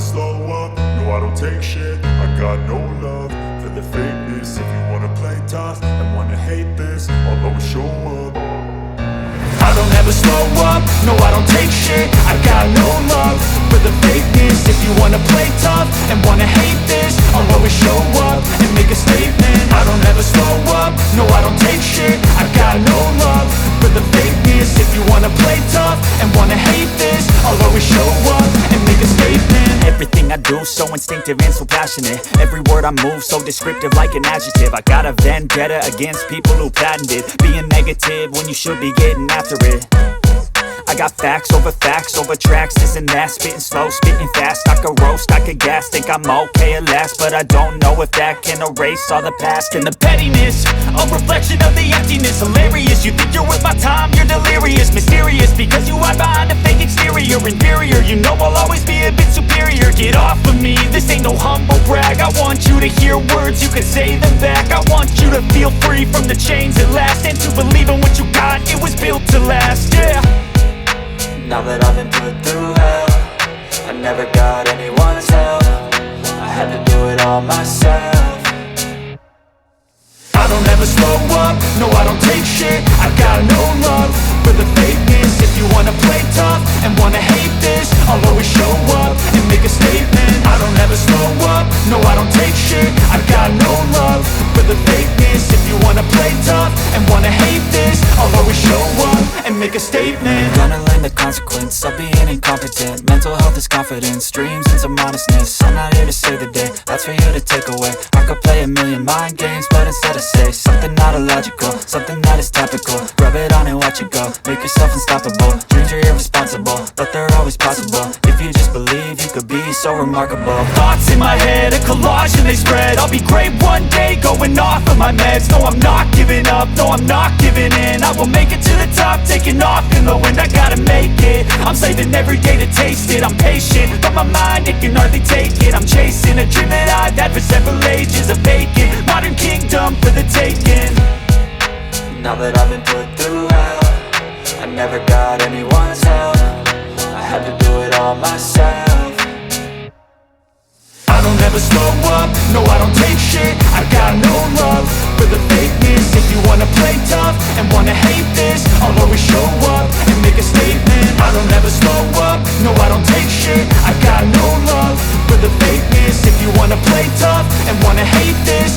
slow up, no I don't take shit. I got no love for the fakeness. If you wanna play tough and wanna hate this, I'll always show up. I don't ever slow up, no I don't take shit. I got no love for the fakeness. If you wanna play tough and wanna hate this, I'll always show up and make a statement. I don't ever slow up, no I don't take shit. I got no love for the fakeness. If you wanna play tough and wanna hate this, I'll always show up and make a statement. Everything I do so instinctive and so passionate. Every word I move so descriptive like an adjective. I got a vendetta against people who patented being negative when you should be getting after it. I got facts over tracks, this and that. Spitting slow, spitting fast, I could roast, I could gas. Think I'm okay at last, but I don't know if that can erase all the past. And the pettiness, a reflection of the emptiness. Hilarious, you think you're worth my time, you're delirious. Mysterious, because you hide behind a fake exterior. Inferior, you know I'll always be a bit superior. Get off of me, this ain't no humble brag. I want you to hear words, you can say them back. I want you to feel free from the chains at last, and to believe in what you got, it was built to last, yeah. Now that I've been put through hell, I never got anyone's help. I had to do it all myself. I don't ever slow up, no I don't take shit. I got no love for the fakeness. If you wanna play tough and wanna hate this, I'll always show up and make a statement. I don't ever slow up, no I don't take shit. I got no love for the fakeness. If you wanna play tough and wanna hate this, I'll always show up and make a statement. Gonna learn the consequence of being incompetent. Mental health is confidence, dreams and some honestness. I'm not here to save the day, that's for you to take away. I could play a million mind games, but instead I say something not illogical, something that is topical. Rub it on and watch it go, make yourself unstoppable. Dreams are irresponsible, but they're always possible. If you just believe, you could be so remarkable. Thoughts in my head, a collage and they spread. I'll be great one day, going off of my meds. No, I'm not giving up, no, I'm not giving in. I will make it to the top, taking off in the wind. I gotta make it, I'm saving every day to taste it. I'm patient, but my mind, it can hardly take it. I'm chasing a dream that I've had for several ages. A vacant, modern kingdom for the taking. Now that I've been put through hell, I never got anyone's help. I had to do it all myself. I don't ever slow up, no I don't take shit. I got no love for the fakeness. If you wanna play tough and wanna hate this, I'll always show up and make a statement. I don't ever slow up, no I don't take shit. I got no love for the fakeness. If you wanna play tough and wanna hate this,